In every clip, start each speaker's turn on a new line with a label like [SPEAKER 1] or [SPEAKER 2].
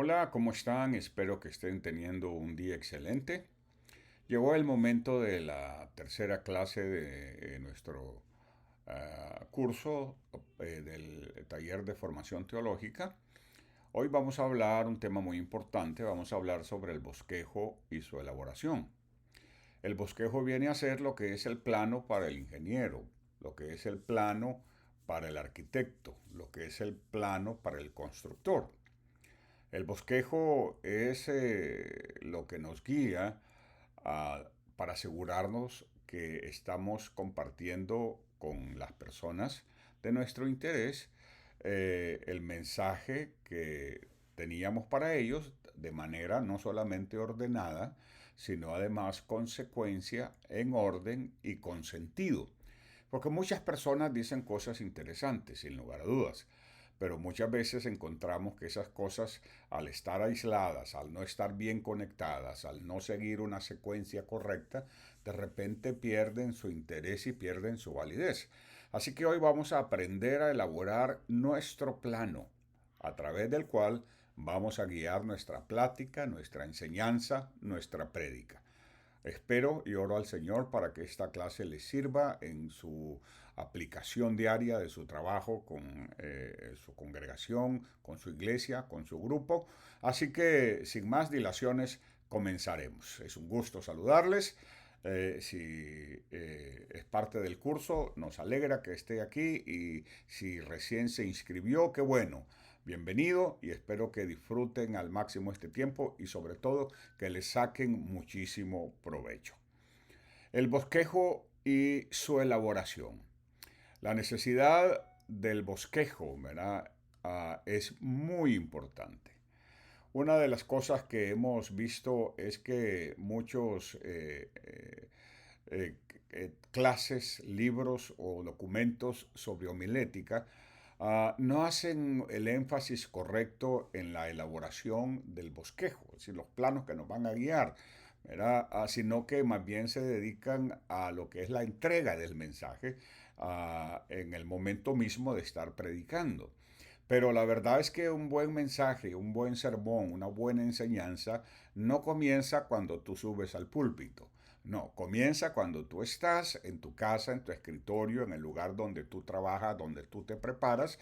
[SPEAKER 1] Hola, ¿cómo están? Espero que estén teniendo un día excelente. Llegó el momento de la tercera clase de nuestro curso del taller de formación teológica. Hoy vamos a hablar un tema muy importante, vamos a hablar sobre el bosquejo y su elaboración. El bosquejo viene a ser lo que es el plano para el ingeniero, lo que es el plano para el arquitecto, lo que es el plano para el constructor. El bosquejo es lo que nos guía ah, para asegurarnos que estamos compartiendo con las personas de nuestro interés el mensaje que teníamos para ellos de manera no solamente ordenada, sino además consecuencia en orden y con sentido. Porque muchas personas dicen cosas interesantes, sin lugar a dudas, pero muchas veces encontramos que esas cosas, al estar aisladas, al no estar bien conectadas, al no seguir una secuencia correcta, de repente pierden su interés y pierden su validez. Así que hoy vamos a aprender a elaborar nuestro plano, a través del cual vamos a guiar nuestra plática, nuestra enseñanza, nuestra prédica. Espero y oro al Señor para que esta clase les sirva en su aplicación diaria de su trabajo con su congregación, con su iglesia, con su grupo. Así que sin más dilaciones comenzaremos. Es un gusto saludarles. Si es parte del curso, nos alegra que esté aquí y si recién se inscribió, qué bueno. Bienvenido y espero que disfruten al máximo este tiempo y sobre todo que le saquen muchísimo provecho. El bosquejo y su elaboración. La necesidad del bosquejo, ¿verdad? Es muy importante. Una de las cosas que hemos visto es que muchos eh, clases, libros o documentos sobre homilética no hacen el énfasis correcto en la elaboración del bosquejo, es decir, los planos que nos van a guiar, ¿verdad? Sino que más bien se dedican a lo que es la entrega del mensaje en el momento mismo de estar predicando. Pero la verdad es que un buen mensaje, un buen sermón, una buena enseñanza no comienza cuando tú subes al púlpito. No, comienza cuando tú estás en tu casa, en tu escritorio, en el lugar donde tú trabajas, donde tú te preparas,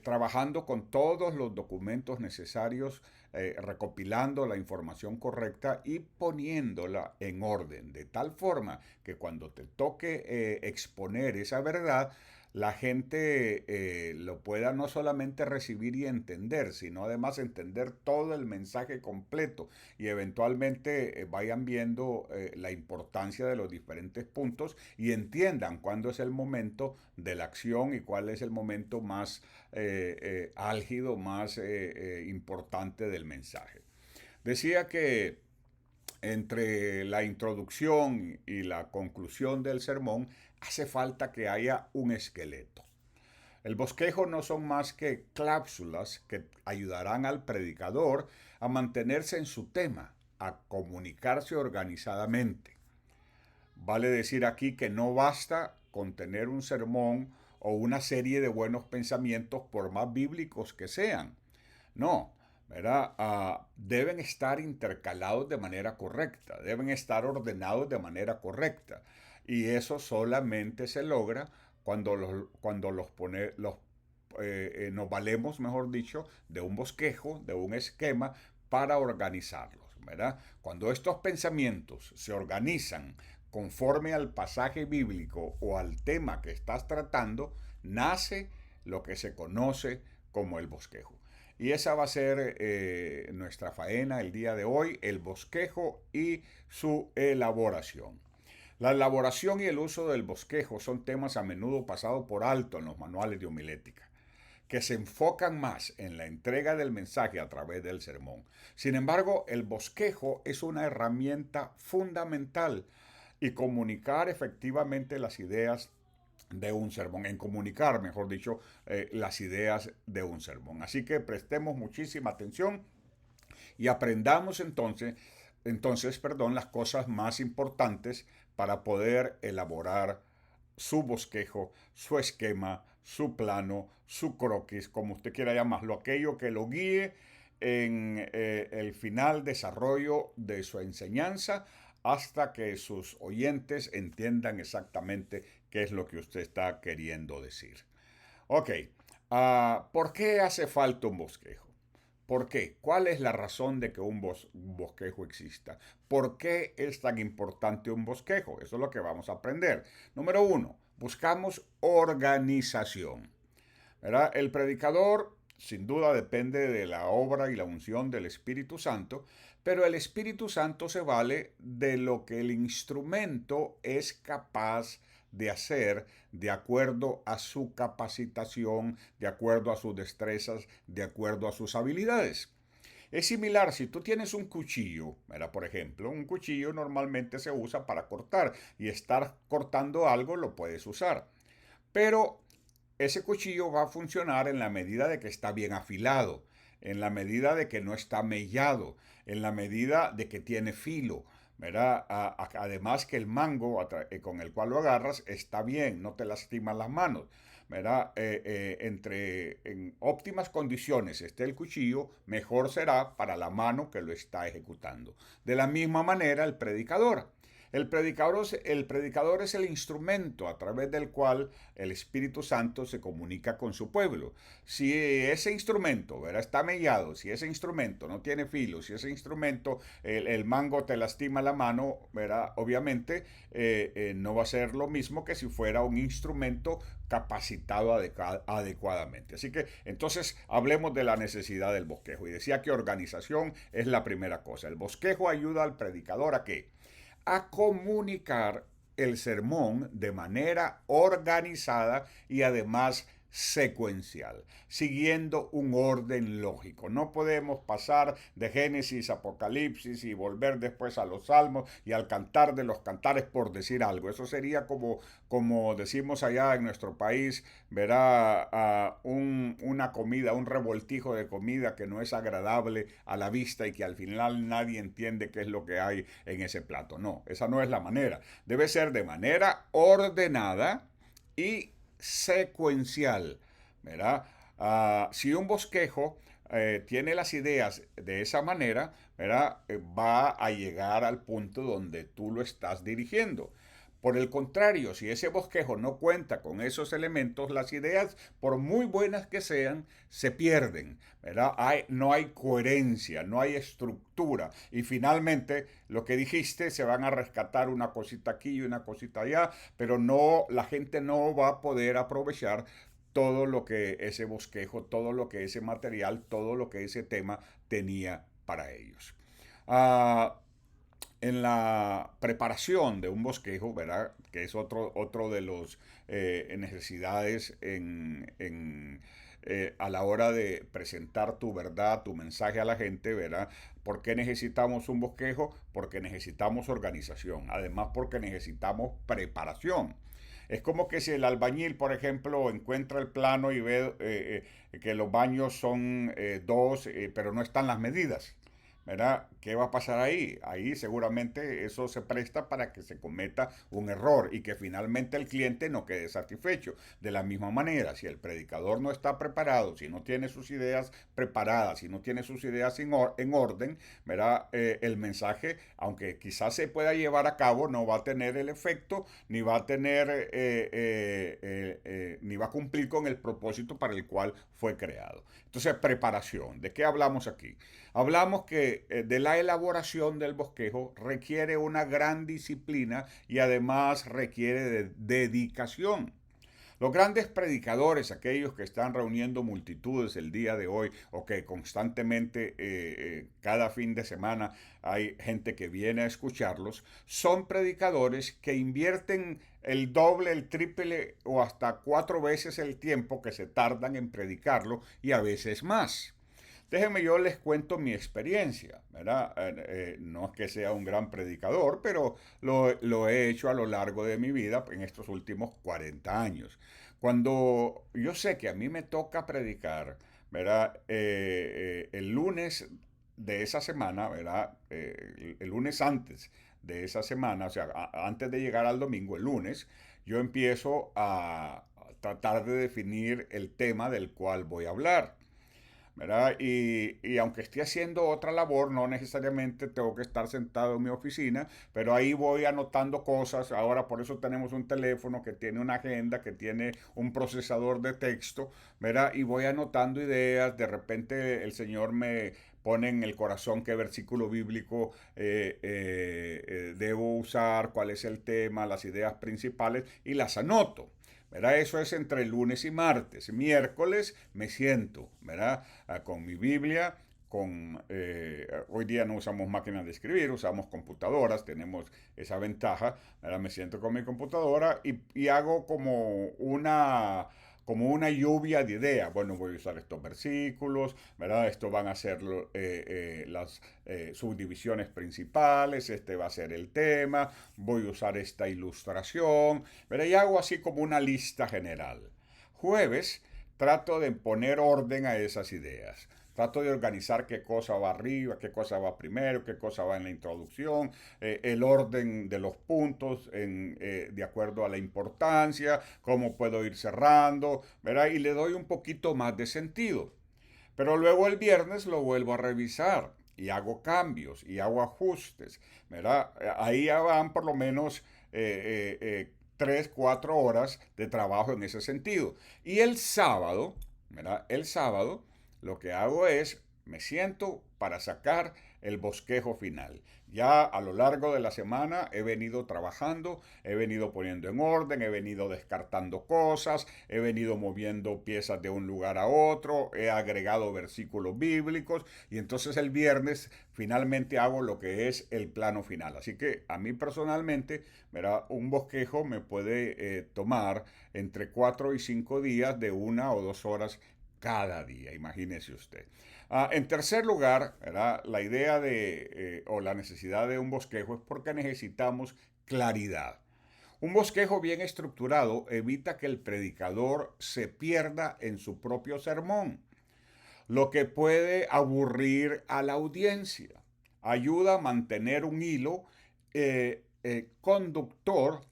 [SPEAKER 1] trabajando con todos los documentos necesarios, recopilando la información correcta y poniéndola en orden, de tal forma que cuando te toque exponer esa verdad, la gente lo pueda no solamente recibir y entender, sino además entender todo el mensaje completo y eventualmente vayan viendo la importancia de los diferentes puntos y entiendan cuándo es el momento de la acción y cuál es el momento más álgido, más importante del mensaje. Decía que entre la introducción y la conclusión del sermón hace falta que haya un esqueleto. El bosquejo no son más que cláusulas que ayudarán al predicador a mantenerse en su tema, a comunicarse organizadamente. Vale decir aquí que no basta con tener un sermón o una serie de buenos pensamientos por más bíblicos que sean. No, ¿verdad? Deben estar intercalados de manera correcta, deben estar ordenados de manera correcta. Y eso solamente se logra cuando nos valemos, mejor dicho, de un bosquejo, de un esquema para organizarlos, ¿verdad? Cuando estos pensamientos se organizan conforme al pasaje bíblico o al tema que estás tratando, nace lo que se conoce como el bosquejo. Y esa va a ser nuestra faena el día de hoy, el bosquejo y su elaboración. La elaboración y el uso del bosquejo son temas a menudo pasados por alto en los manuales de homilética, que se enfocan más en la entrega del mensaje a través del sermón. Sin embargo, el bosquejo es una herramienta fundamental y comunicar efectivamente las ideas de un sermón, en comunicar, mejor dicho, las ideas de un sermón. Así que prestemos muchísima atención y aprendamos entonces, las cosas más importantes para poder elaborar su bosquejo, su esquema, su plano, su croquis, como usted quiera llamarlo, aquello que lo guíe en el final desarrollo de su enseñanza hasta que sus oyentes entiendan exactamente qué es lo que usted está queriendo decir. Ok, ¿por qué hace falta un bosquejo? ¿Por qué? ¿Cuál es la razón de que un bosquejo exista? ¿Por qué es tan importante un bosquejo? Eso es lo que vamos a aprender. Número uno, buscamos organización. ¿Verdad? El predicador sin duda depende de la obra y la unción del Espíritu Santo, pero el Espíritu Santo se vale de lo que el instrumento es capaz de hacer de acuerdo a su capacitación, de acuerdo a sus destrezas, de acuerdo a sus habilidades. Es similar si tú tienes un cuchillo, ¿verdad? Por ejemplo, un cuchillo normalmente se usa para cortar y estar cortando algo lo puedes usar. Pero ese cuchillo va a funcionar en la medida de que está bien afilado, en la medida de que no está mellado, en la medida de que tiene filo, ¿verdad? Además que el mango con el cual lo agarras está bien, no te lastima las manos, ¿verdad? En óptimas condiciones esté el cuchillo, mejor será para la mano que lo está ejecutando. De la misma manera el predicador. El predicador es el instrumento a través del cual el Espíritu Santo se comunica con su pueblo. Si ese instrumento, ¿verdad?, está mellado, si ese instrumento no tiene filo, si ese instrumento, el mango te lastima la mano, ¿verdad?, obviamente no va a ser lo mismo que si fuera un instrumento capacitado adecuadamente. Así que entonces hablemos de la necesidad del bosquejo. Y decía que organización es la primera cosa. El bosquejo ayuda al predicador a qué, a comunicar el sermón de manera organizada y además secuencial, siguiendo un orden lógico. No podemos pasar de Génesis a Apocalipsis y volver después a los Salmos y al cantar de los cantares por decir algo. Eso sería como decimos allá en nuestro país, verá una comida, un revoltijo de comida que no es agradable a la vista y que al final nadie entiende qué es lo que hay en ese plato. No, esa no es la manera. Debe ser de manera ordenada y secuencial, ¿verdad? Si un bosquejo tiene las ideas de esa manera, ¿verdad? Va a llegar al punto donde tú lo estás dirigiendo. Por el contrario, si ese bosquejo no cuenta con esos elementos, las ideas, por muy buenas que sean, se pierden, ¿verdad? No hay coherencia, no hay estructura. Y finalmente, lo que dijiste, se van a rescatar una cosita aquí y una cosita allá, pero no, la gente no va a poder aprovechar todo lo que ese bosquejo, todo lo que ese material, todo lo que ese tema tenía para ellos. Ah, en la preparación de un bosquejo, ¿verdad? Que es otro de los necesidades a la hora de presentar tu verdad, tu mensaje a la gente, ¿verdad? ¿Por qué necesitamos un bosquejo? Porque necesitamos organización, además porque necesitamos preparación. Es como que si el albañil, por ejemplo, encuentra el plano y ve que los baños son dos, pero no están las medidas. ¿Verdad? ¿Qué va a pasar ahí? Ahí seguramente eso se presta para que se cometa un error y que finalmente el cliente no quede satisfecho. De la misma manera, si el predicador no está preparado, si no tiene sus ideas preparadas, si no tiene sus ideas en orden, ¿verdad? El mensaje, aunque quizás se pueda llevar a cabo, no va a tener el efecto, ni va a tener, ni va a cumplir con el propósito para el cual fue creado. Entonces, preparación. ¿De qué hablamos aquí? Hablamos que de la elaboración del bosquejo requiere una gran disciplina y además requiere de dedicación. Los grandes predicadores, aquellos que están reuniendo multitudes el día de hoy o que constantemente cada fin de semana hay gente que viene a escucharlos, son predicadores que invierten el doble, el triple o hasta 4 veces el tiempo que se tardan en predicarlo y a veces más. Déjenme yo les cuento mi experiencia, ¿verdad? No es que sea un gran predicador, pero lo he hecho a lo largo de mi vida en estos últimos 40 años. Cuando yo sé que a mí me toca predicar, ¿verdad? El lunes de esa semana, ¿verdad? El lunes antes de esa semana, o sea, antes de llegar al domingo, el lunes, yo empiezo a tratar de definir el tema del cual voy a hablar. ¿verdad? Y aunque esté haciendo otra labor, no necesariamente tengo que estar sentado en mi oficina, pero ahí voy anotando cosas. Ahora por eso tenemos un teléfono que tiene una agenda, que tiene un procesador de texto, ¿verdad? Y voy anotando ideas. De repente el Señor me pone en el corazón qué versículo bíblico debo usar, cuál es el tema, las ideas principales y las anoto. ¿Verdad? Eso es entre lunes y martes. Miércoles me siento, ¿verdad? Con mi Biblia, hoy día no usamos máquinas de escribir, usamos computadoras, tenemos esa ventaja, ¿verdad? Me siento con mi computadora y hago como una lluvia de ideas. Bueno, voy a usar estos versículos, ¿verdad? Esto van a ser las subdivisiones principales, este va a ser el tema, voy a usar esta ilustración, ¿verdad? Y hago así como una lista general. Jueves trato de poner orden a esas ideas. Trato de organizar qué cosa va arriba, qué cosa va primero, qué cosa va en la introducción, el orden de los puntos de acuerdo a la importancia, cómo puedo ir cerrando, ¿verdad? Y le doy un poquito más de sentido. Pero luego el viernes lo vuelvo a revisar y hago cambios y hago ajustes, ¿verdad? Ahí ya van por lo menos 3, 4 horas de trabajo en ese sentido. Y el sábado, ¿verdad? El sábado lo que hago es, me siento para sacar el bosquejo final. Ya a lo largo de la semana he venido trabajando, he venido poniendo en orden, he venido descartando cosas, he venido moviendo piezas de un lugar a otro, he agregado versículos bíblicos y entonces el viernes finalmente hago lo que es el plano final. Así que a mí personalmente, ¿verdad? Un bosquejo me puede tomar entre 4 y 5 días de 1 o 2 horas cada día, imagínese usted. En tercer lugar, ¿verdad? La idea o la necesidad de un bosquejo es porque necesitamos claridad. Un bosquejo bien estructurado evita que el predicador se pierda en su propio sermón, lo que puede aburrir a la audiencia. Ayuda a mantener un hilo conductor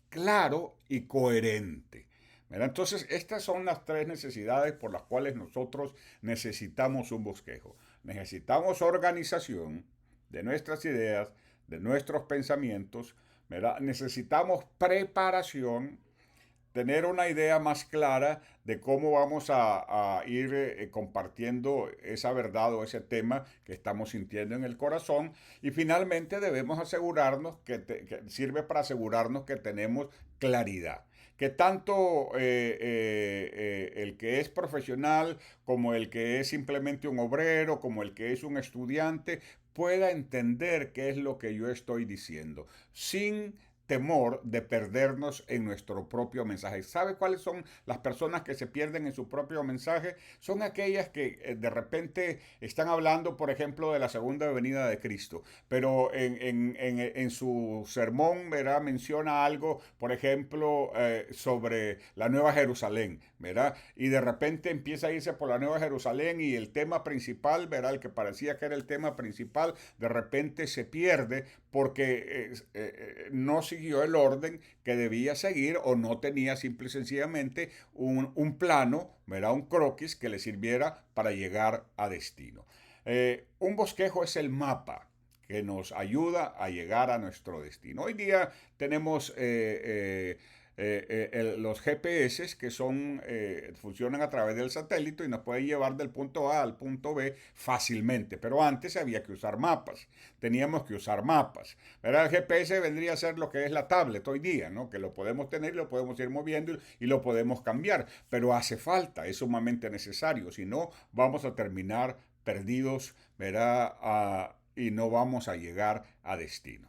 [SPEAKER 1] claro y coherente. ¿Verdad? Entonces, estas son las tres necesidades por las cuales nosotros necesitamos un bosquejo. Necesitamos organización de nuestras ideas, de nuestros pensamientos, ¿verdad? Necesitamos preparación, tener una idea más clara de cómo vamos a ir compartiendo esa verdad o ese tema que estamos sintiendo en el corazón. Y finalmente debemos asegurarnos que sirve para asegurarnos que tenemos claridad. Que tanto el que es profesional como el que es simplemente un obrero, como el que es un estudiante, pueda entender qué es lo que yo estoy diciendo, sin temor de perdernos en nuestro propio mensaje. ¿Sabe cuáles son las personas que se pierden en su propio mensaje? Son aquellas que de repente están hablando, por ejemplo, de la segunda venida de Cristo, pero en su sermón, ¿verdad? Menciona algo, por ejemplo, sobre la Nueva Jerusalén, ¿verdad? Y de repente empieza a irse por la Nueva Jerusalén y el tema principal, ¿verdad? El que parecía que era el tema principal, de repente se pierde porque no siguió el orden que debía seguir o no tenía simple y sencillamente un plano, ¿verdad? Un croquis que le sirviera para llegar a destino. Un bosquejo es el mapa que nos ayuda a llegar a nuestro destino. Hoy día tenemos los GPS que funcionan a través del satélite y nos pueden llevar del punto A al punto B fácilmente, pero antes había que usar mapas, teníamos que usar mapas. ¿Verdad? El GPS vendría a ser lo que es la tablet hoy día, ¿no? Que lo podemos tener, lo podemos ir moviendo y lo podemos cambiar, pero hace falta, es sumamente necesario, si no vamos a terminar perdidos, ¿verdad? Y no vamos a llegar a destino.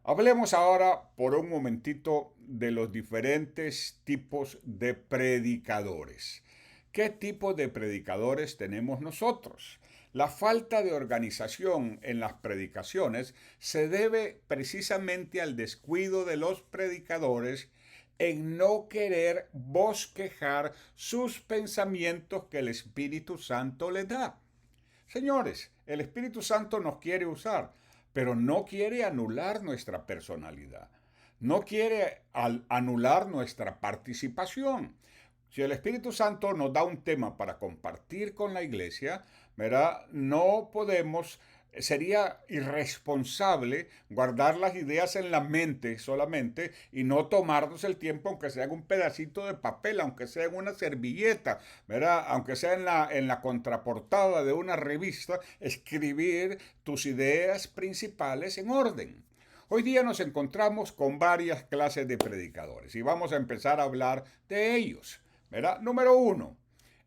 [SPEAKER 1] Hablemos ahora por un momentito de los diferentes tipos de predicadores. ¿Qué tipo de predicadores tenemos nosotros? La falta de organización en las predicaciones se debe precisamente al descuido de los predicadores en no querer bosquejar sus pensamientos que el Espíritu Santo les da. Señores, el Espíritu Santo nos quiere usar, pero no quiere anular nuestra personalidad, no quiere anular nuestra participación. Si el Espíritu Santo nos da un tema para compartir con la iglesia, ¿verdad? No podemos, sería irresponsable guardar las ideas en la mente solamente y no tomarnos el tiempo, aunque sea en un pedacito de papel, aunque sea en una servilleta, ¿verdad? Aunque sea en la contraportada de una revista, escribir tus ideas principales en orden. Hoy día nos encontramos con varias clases de predicadores y vamos a empezar a hablar de ellos. ¿Verdad? Número uno,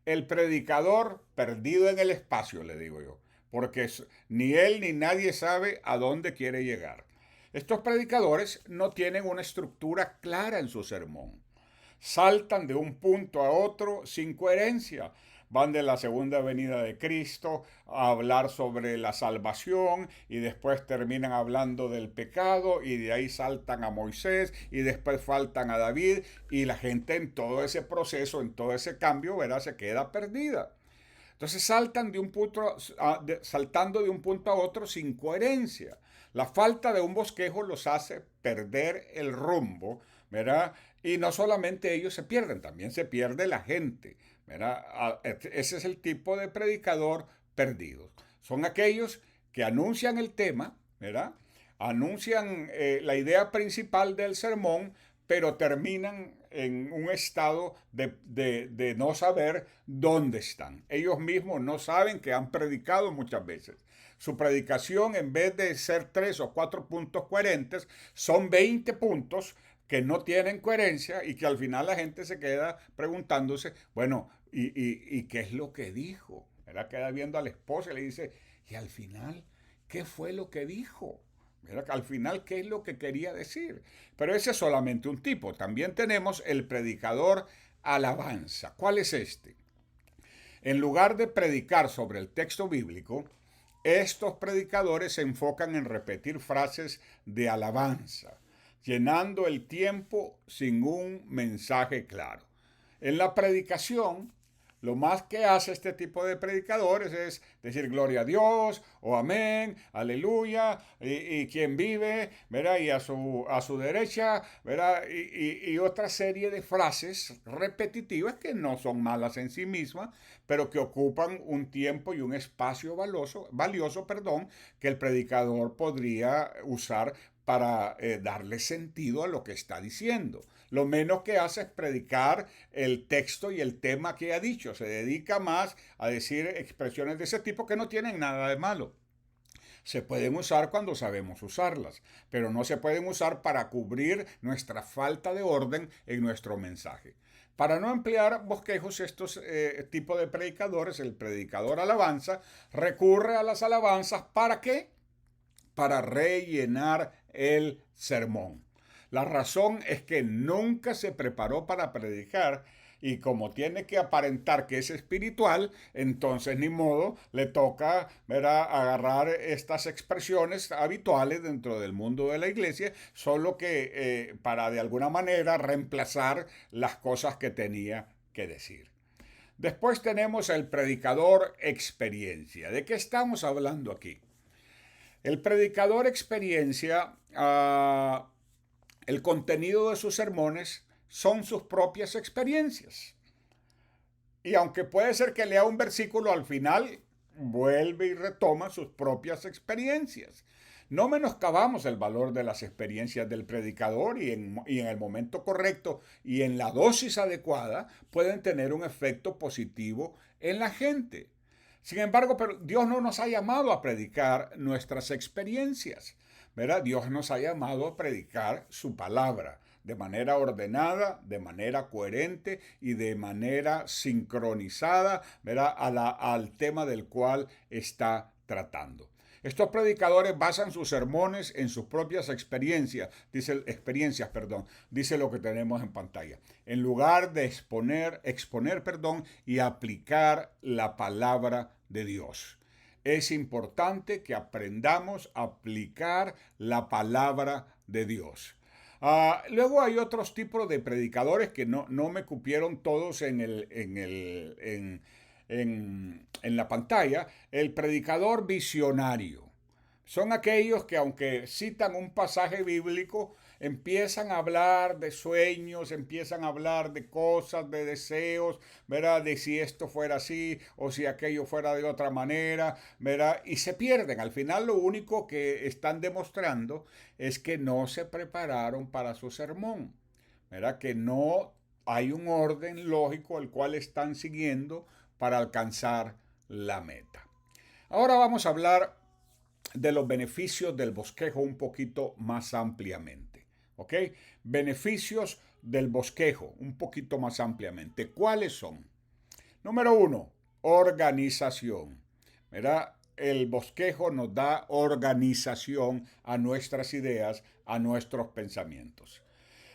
[SPEAKER 1] el predicador perdido en el espacio, le digo yo, porque ni él ni nadie sabe a dónde quiere llegar. Estos predicadores no tienen una estructura clara en su sermón. Saltan de un punto a otro sin coherencia. Van de la segunda venida de Cristo a hablar sobre la salvación y después terminan hablando del pecado y de ahí saltan a Moisés y después faltan a David y la gente en todo ese proceso, en todo ese cambio, ¿verdad? Se queda perdida. Entonces saltando de un punto a otro sin coherencia. La falta de un bosquejo los hace perder el rumbo, ¿verdad? Y no solamente ellos se pierden, también se pierde la gente, ¿verdad? Ese es el tipo de predicador perdido. Son aquellos que anuncian el tema, ¿verdad? Anuncian la idea principal del sermón, pero terminan en un estado de no saber dónde están. Ellos mismos no saben que han predicado muchas veces. Su predicación, en vez de ser 3 o 4 puntos coherentes, son 20 puntos que no tienen coherencia y que al final la gente se queda preguntándose, bueno, ¿y qué es lo que dijo? ¿Verdad? Queda viendo a la esposa y le dice, y al final, ¿qué fue lo que dijo? Mira, al final, ¿qué es lo que quería decir? Pero ese es solamente un tipo. También tenemos el predicador alabanza. ¿Cuál es este? En lugar de predicar sobre el texto bíblico, estos predicadores se enfocan en repetir frases de alabanza, llenando el tiempo sin un mensaje claro. En la predicación, lo más que hace este tipo de predicadores es decir gloria a Dios o amén, aleluya, y quien vive, ¿verdad? Y a su derecha, ¿verdad? Y otra serie de frases repetitivas que no son malas en sí mismas, pero que ocupan un tiempo y un espacio valioso, perdón, que el predicador podría usar para darle sentido a lo que está diciendo. Lo menos que hace es predicar el texto y el tema que ha dicho. Se dedica más a decir expresiones de ese tipo que no tienen nada de malo. Se pueden usar cuando sabemos usarlas, pero no se pueden usar para cubrir nuestra falta de orden en nuestro mensaje. Para no emplear bosquejos, estos tipos de predicadores, el predicador alabanza, recurre a las alabanzas. ¿Para qué? Para rellenar el sermón. La razón es que nunca se preparó para predicar y como tiene que aparentar que es espiritual, entonces ni modo, le toca, ¿verdad?, agarrar estas expresiones habituales dentro del mundo de la iglesia, solo que para de alguna manera reemplazar las cosas que tenía que decir. Después tenemos el predicador experiencia. ¿De qué estamos hablando aquí? El predicador experiencia, el contenido de sus sermones son sus propias experiencias. Y aunque puede ser que lea un versículo al final, vuelve y retoma sus propias experiencias. No menoscabamos el valor de las experiencias del predicador y en el momento correcto y en la dosis adecuada pueden tener un efecto positivo en la gente. Sin embargo, pero Dios no nos ha llamado a predicar nuestras experiencias, ¿verdad? Dios nos ha llamado a predicar su palabra de manera ordenada, de manera coherente y de manera sincronizada, ¿verdad?, al tema del cual está tratando. Estos predicadores basan sus sermones en sus propias dice lo que tenemos en pantalla. En lugar de exponer, y aplicar la palabra de Dios. Es importante que aprendamos a aplicar la palabra de Dios. Luego hay otros tipos de predicadores que no me cupieron todos en la pantalla. El predicador visionario. Son aquellos que aunque citan un pasaje bíblico, empiezan a hablar de sueños, empiezan a hablar de cosas, de deseos, ¿verdad? De si esto fuera así o si aquello fuera de otra manera, ¿verdad? Y se pierden. Al final lo único que están demostrando es que no se prepararon para su sermón, ¿verdad? Que no hay un orden lógico el cual están siguiendo para alcanzar la meta. Ahora vamos a hablar de los beneficios del bosquejo un poquito más ampliamente. ¿Ok? Beneficios del bosquejo un poquito más ampliamente. ¿Cuáles son? Número uno, organización. ¿Verdad? El bosquejo nos da organización a nuestras ideas, a nuestros pensamientos.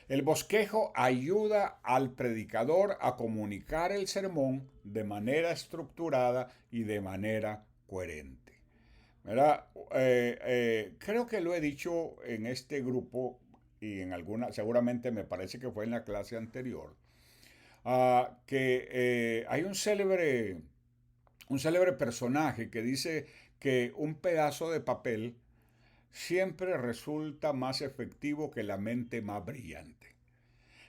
[SPEAKER 1] El bosquejo ayuda al predicador a comunicar el sermón de manera estructurada y de manera coherente. ¿Verdad? Creo que lo he dicho en este grupo y en alguna, seguramente me parece que fue en la clase anterior, que hay un célebre personaje que dice que un pedazo de papel siempre resulta más efectivo que la mente más brillante.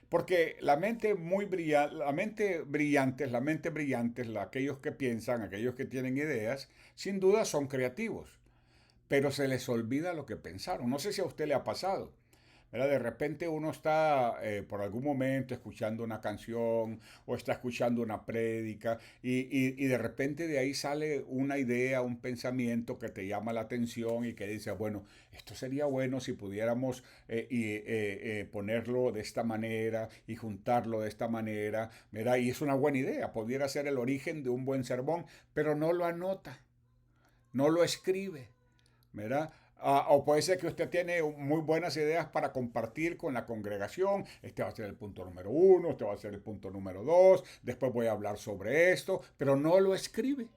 [SPEAKER 1] Porque la mente muy brillante, la mente brillante, aquellos que piensan, aquellos que tienen ideas, sin duda son creativos, pero se les olvida lo que pensaron. No sé si a usted le ha pasado. ¿Verdad? De repente uno está por algún momento escuchando una canción o está escuchando una prédica y de repente de ahí sale una idea, un pensamiento que te llama la atención y que dice, bueno, esto sería bueno si pudiéramos ponerlo de esta manera y juntarlo de esta manera, ¿verdad? Y es una buena idea, pudiera ser el origen de un buen sermón, pero no lo anota, no lo escribe. ¿Verdad? O puede ser que usted tiene muy buenas ideas para compartir con la congregación. Este va a ser el punto número uno, este va a ser el punto número dos, después voy a hablar sobre esto, pero no lo escribe.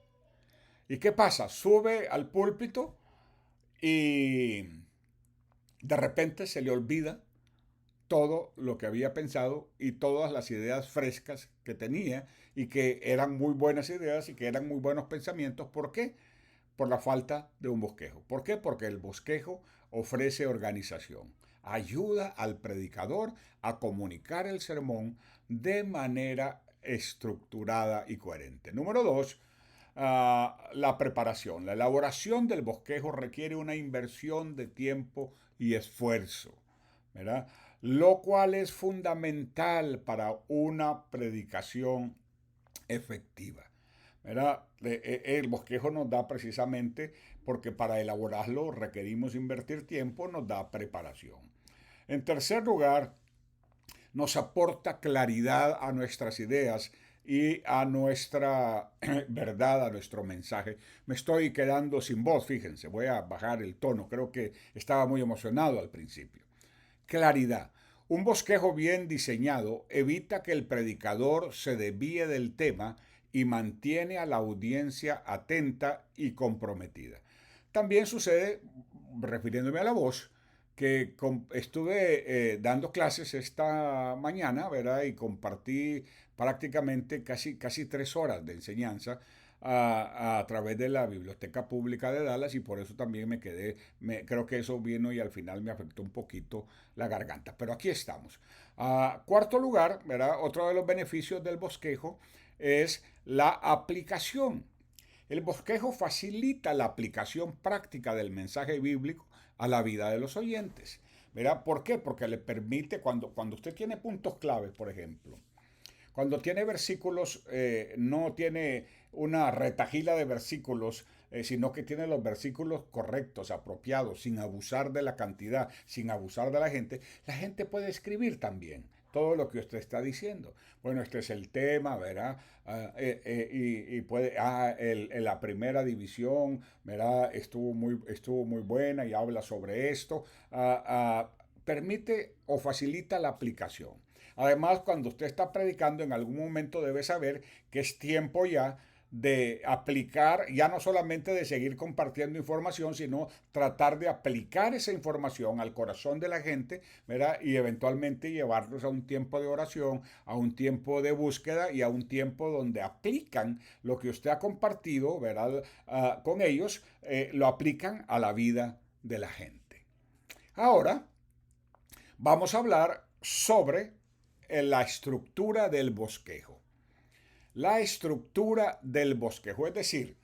[SPEAKER 1] ¿Y qué pasa? Sube al púlpito y de repente se le olvida todo lo que había pensado y todas las ideas frescas que tenía y que eran muy buenas ideas y que eran muy buenos pensamientos. ¿Por qué? Por la falta de un bosquejo. ¿Por qué? Porque el bosquejo ofrece organización. Ayuda al predicador a comunicar el sermón de manera estructurada y coherente. Número dos, la preparación. La elaboración del bosquejo requiere una inversión de tiempo y esfuerzo, ¿verdad? Lo cual es fundamental para una predicación efectiva. ¿Verdad? El bosquejo nos da precisamente porque para elaborarlo requerimos invertir tiempo, nos da preparación. En tercer lugar, nos aporta claridad a nuestras ideas y a nuestra verdad, a nuestro mensaje. Me estoy quedando sin voz, fíjense, voy a bajar el tono, creo que estaba muy emocionado al principio. Claridad. Un bosquejo bien diseñado evita que el predicador se desvíe del tema y mantiene a la audiencia atenta y comprometida. También sucede, refiriéndome a la voz, que estuve dando clases esta mañana, ¿verdad? Y compartí prácticamente casi 3 horas de enseñanza a través de la Biblioteca Pública de Dallas y por eso también me quedé, creo que eso vino y al final me afectó un poquito la garganta. Pero aquí estamos. Cuarto lugar, ¿verdad? Otro de los beneficios del bosquejo es la aplicación. El bosquejo facilita la aplicación práctica del mensaje bíblico a la vida de los oyentes. ¿Verdad? ¿Por qué? Porque le permite, cuando usted tiene puntos claves, por ejemplo, cuando tiene versículos, no tiene una retajila de versículos, sino que tiene los versículos correctos, apropiados, sin abusar de la cantidad, sin abusar de la gente puede escribir también todo lo que usted está diciendo. Bueno, este es el tema, ¿verdad? Y puede, la primera división, ¿verdad? Estuvo muy buena y habla sobre esto. Permite o facilita la aplicación. Además, cuando usted está predicando, en algún momento debe saber que es tiempo ya de aplicar, ya no solamente de seguir compartiendo información, sino tratar de aplicar esa información al corazón de la gente, ¿verdad? Y eventualmente llevarlos a un tiempo de oración, a un tiempo de búsqueda y a un tiempo donde aplican lo que usted ha compartido, ¿verdad? Con ellos, lo aplican a la vida de la gente. Ahora, Vamos a hablar sobre la estructura del bosquejo. La estructura del bosquejo, es decir,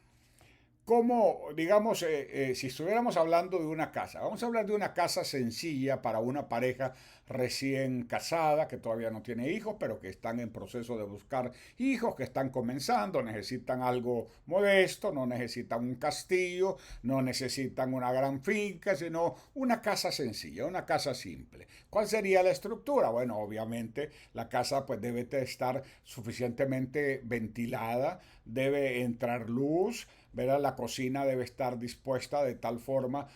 [SPEAKER 1] como, digamos, si estuviéramos hablando de una casa, vamos a hablar de una casa sencilla para una pareja recién casada que todavía no tiene hijos, pero que están en proceso de buscar hijos, que están comenzando, necesitan algo modesto, no necesitan un castillo, no necesitan una gran finca, sino una casa sencilla, una casa simple. ¿Cuál sería la estructura? Bueno, obviamente la casa pues debe estar suficientemente ventilada, debe entrar luz, ¿verdad? La cocina debe estar dispuesta de tal forma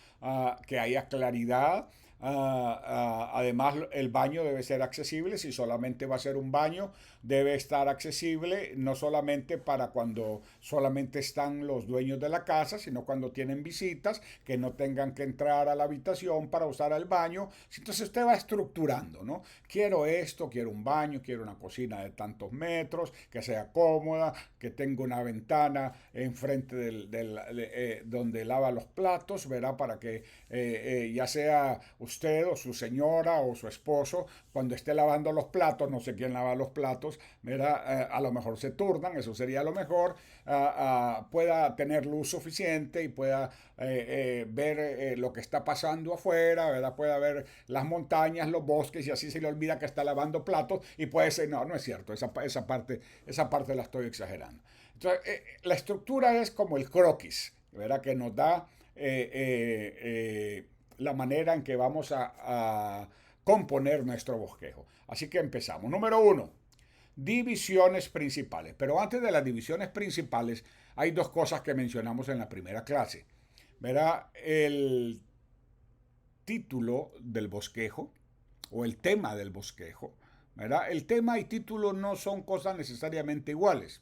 [SPEAKER 1] que haya claridad. Además, el baño debe ser accesible. Si solamente va a ser un baño, debe estar accesible no solamente para cuando solamente están los dueños de la casa, sino cuando tienen visitas, que no tengan que entrar a la habitación para usar el baño. Entonces usted va estructurando, ¿no? Quiero esto, quiero un baño, quiero una cocina de tantos metros, que sea cómoda, que tenga una ventana enfrente donde lava los platos, ¿verdad? Para que ya sea usted o su señora o su esposo, cuando esté lavando los platos, no sé quién lava los platos, ¿verdad? A lo mejor se turnan, eso sería lo mejor, pueda tener luz suficiente y pueda ver lo que está pasando afuera, ¿verdad? Pueda ver las montañas, los bosques y así se le olvida que está lavando platos y puede ser, no, no es cierto, esa parte la estoy exagerando. Entonces, la estructura es como el croquis, ¿verdad? Que nos da la manera en que vamos a componer nuestro bosquejo. Así que empezamos. Número uno, divisiones principales. Pero antes de las divisiones principales, hay dos cosas que mencionamos en la primera clase. Verá, el título del bosquejo o el tema del bosquejo. ¿Verdad? El tema y título no son cosas necesariamente iguales.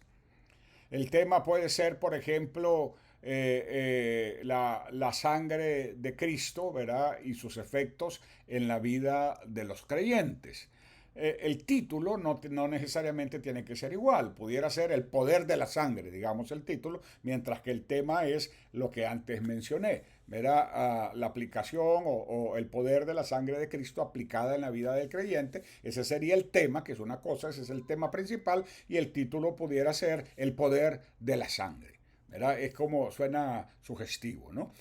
[SPEAKER 1] El tema puede ser, por ejemplo, la sangre de Cristo, ¿verdad? Y sus efectos en la vida de los creyentes. El título no necesariamente tiene que ser igual, pudiera ser el poder de la sangre, digamos el título, mientras que el tema es lo que antes mencioné, ¿verdad? La aplicación o el poder de la sangre de Cristo aplicada en la vida del creyente, ese sería el tema, que es una cosa, ese es el tema principal, y el título pudiera ser el poder de la sangre, ¿verdad? Es como suena sugestivo, ¿no?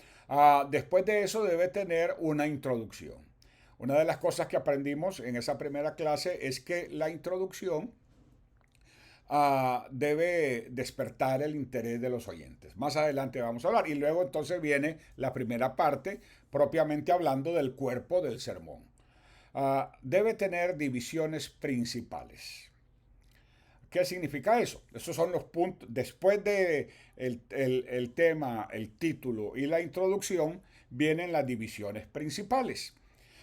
[SPEAKER 1] Después de eso debe tener una introducción. Una de las cosas que aprendimos en esa primera clase es que la introducción debe despertar el interés de los oyentes. Más adelante vamos a hablar. Y luego entonces viene la primera parte, propiamente hablando del cuerpo del sermón. Debe tener divisiones principales. ¿Qué significa eso? Esos son los puntos. Después de el tema, el título y la introducción, vienen las divisiones principales.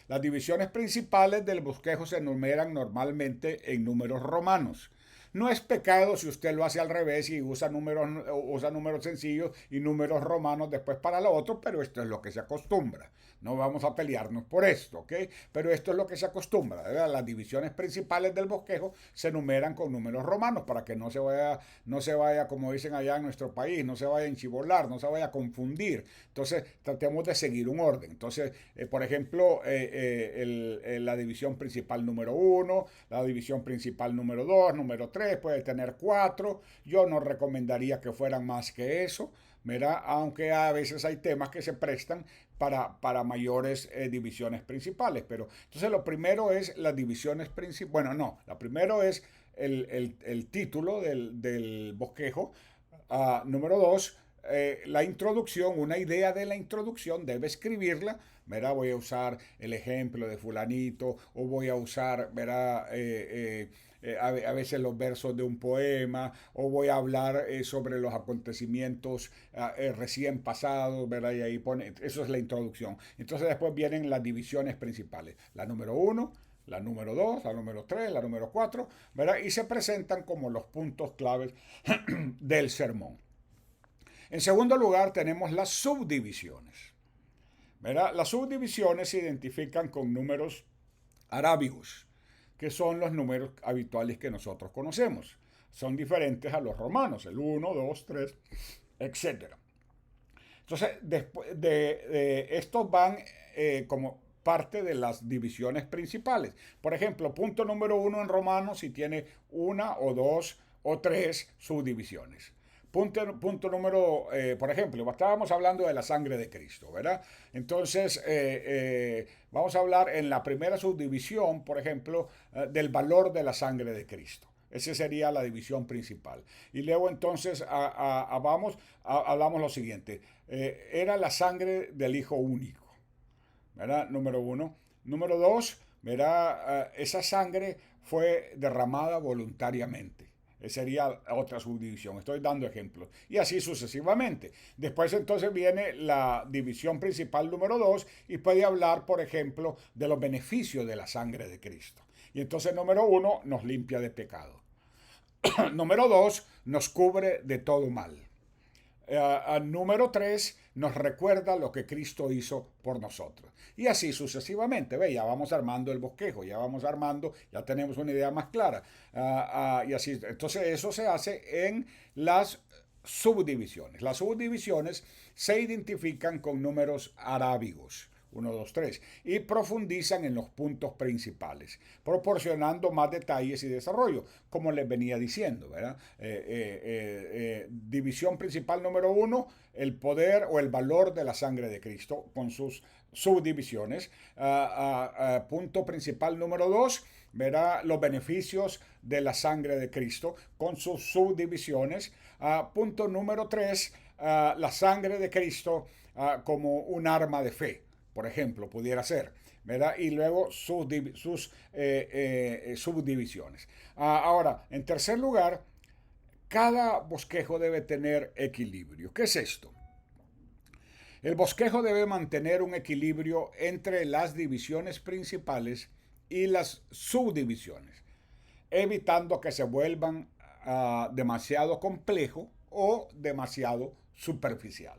[SPEAKER 1] Las divisiones principales del bosquejo se enumeran normalmente en números romanos. No es pecado si usted lo hace al revés y usa números sencillos y números romanos después para lo otro, pero esto es lo que se acostumbra. No vamos a pelearnos por esto, ¿ok? Pero esto es lo que se acostumbra, ¿verdad? Las divisiones principales del bosquejo se enumeran con números romanos para que no se vaya, como dicen allá en nuestro país, no se vaya a enchibolar, no se vaya a confundir. Entonces, tratemos de seguir un orden. Entonces, por ejemplo, la división principal número 1, la división principal número 2, número 3, puede tener 4. Yo no recomendaría que fueran más que eso, ¿verdad? Aunque a veces hay temas que se prestan para mayores divisiones principales. Pero entonces lo primero es las divisiones principales. Bueno, no, lo primero es el título del bosquejo. Número 2, la introducción, una idea de la introducción, debe escribirla. ¿Verdad? Voy a usar el ejemplo de fulanito o voy a usar, ¿verdad? A veces los versos de un poema, o voy a hablar sobre los acontecimientos recién pasados, ¿verdad? Y ahí pone, eso es la introducción. Entonces después vienen las divisiones principales, la número 1, la número 2, la número 3, la número 4, ¿verdad? Y se presentan como los puntos claves del sermón. En segundo lugar tenemos las subdivisiones. ¿Verdad? Las subdivisiones se identifican con números arábigos, que son los números habituales que nosotros conocemos. Son diferentes a los romanos, el 1, 2, 3, etc. Entonces, después de estos van como parte de las divisiones principales. Por ejemplo, punto número 1 en Romanos, si tiene una o dos o tres subdivisiones. Punto número, por ejemplo, estábamos hablando de la sangre de Cristo, ¿verdad? Entonces, vamos a hablar en la primera subdivisión, por ejemplo, del valor de la sangre de Cristo. Esa sería la división principal. Y luego entonces hablamos lo siguiente. Era la sangre del Hijo único, ¿verdad? Número uno. Número dos, ¿verdad? Esa sangre fue derramada voluntariamente. Esa sería otra subdivisión. Estoy dando ejemplos. Y así sucesivamente. Después entonces viene la división principal número 2 y puede hablar, por ejemplo, de los beneficios de la sangre de Cristo. Y entonces número 1 nos limpia de pecado. Número 2 nos cubre de todo mal. Número 3 nos recuerda lo que Cristo hizo por nosotros. Y así sucesivamente. Ve, ya vamos armando el bosquejo, ya vamos armando, ya tenemos una idea más clara. Y así, entonces eso se hace en las subdivisiones. Las subdivisiones se identifican con números arábigos. 1, 2, 3, y profundizan en los puntos principales, proporcionando más detalles y desarrollo, como les venía diciendo, ¿verdad? División principal número 1, el poder o el valor de la sangre de Cristo, con sus subdivisiones. Punto principal número 2, verá los beneficios de la sangre de Cristo, con sus subdivisiones. Punto número 3, la sangre de Cristo como un arma de fe, por ejemplo, pudiera ser, ¿verdad? Y luego sus subdivisiones. Ahora, en tercer lugar, cada bosquejo debe tener equilibrio. ¿Qué es esto? El bosquejo debe mantener un equilibrio entre las divisiones principales y las subdivisiones, evitando que se vuelvan demasiado complejo o demasiado superficial.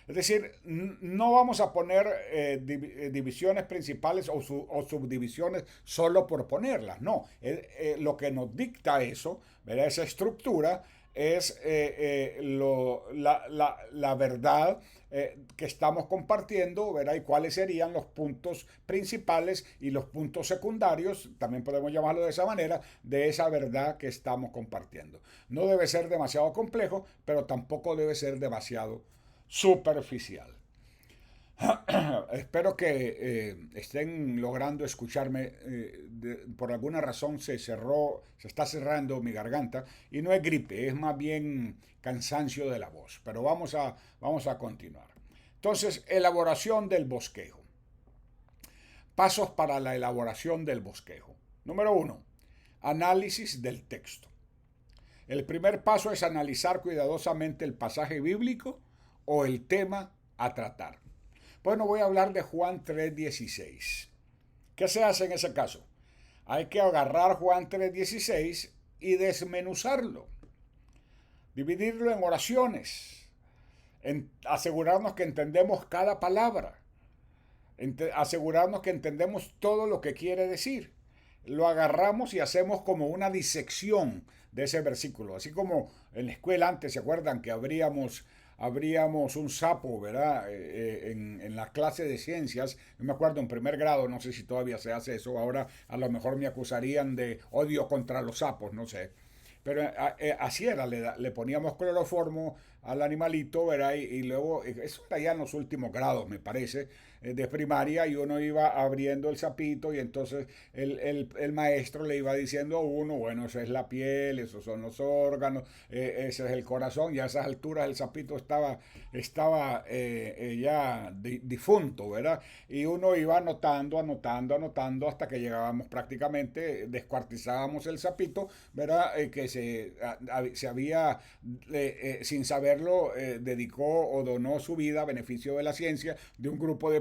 [SPEAKER 1] Es decir, no vamos a poner divisiones principales o subdivisiones solo por ponerlas, no. Lo que nos dicta eso, ¿verdad? Esa estructura, es la verdad que estamos compartiendo, ¿verdad? Y cuáles serían los puntos principales y los puntos secundarios, también podemos llamarlo de esa manera, de esa verdad que estamos compartiendo. No debe ser demasiado complejo, pero tampoco debe ser demasiado superficial. Espero que estén logrando escucharme. Por alguna razón se está cerrando mi garganta y no es gripe, es más bien cansancio de la voz. Pero vamos a continuar. Entonces, elaboración del bosquejo. Pasos para la elaboración del bosquejo. Número 1. Análisis del texto. El primer paso es analizar cuidadosamente el pasaje bíblico o el tema a tratar. Bueno, voy a hablar de Juan 3:16. ¿Qué se hace en ese caso? Hay que agarrar Juan 3:16 y desmenuzarlo, dividirlo en oraciones, asegurarnos que entendemos cada palabra, asegurarnos que entendemos todo lo que quiere decir. Lo agarramos y hacemos como una disección de ese versículo, así como en la escuela antes, ¿se acuerdan que abríamos un sapo, ¿verdad? En la clase de ciencias, no me acuerdo, en primer grado, no sé si todavía se hace eso, ahora a lo mejor me acusarían de odio contra los sapos, no sé. Pero así era, le poníamos cloroformo al animalito, ¿verdad? Y luego, eso era ya en los últimos grados, me parece, de primaria, y uno iba abriendo el sapito y entonces el maestro le iba diciendo a uno, bueno, esa es la piel, esos son los órganos, ese es el corazón, y a esas alturas el sapito estaba ya difunto, ¿verdad? Y uno iba anotando hasta que llegábamos prácticamente, descuartizábamos el sapito, ¿verdad? Que se había, sin saberlo, dedicó o donó su vida a beneficio de la ciencia de un grupo de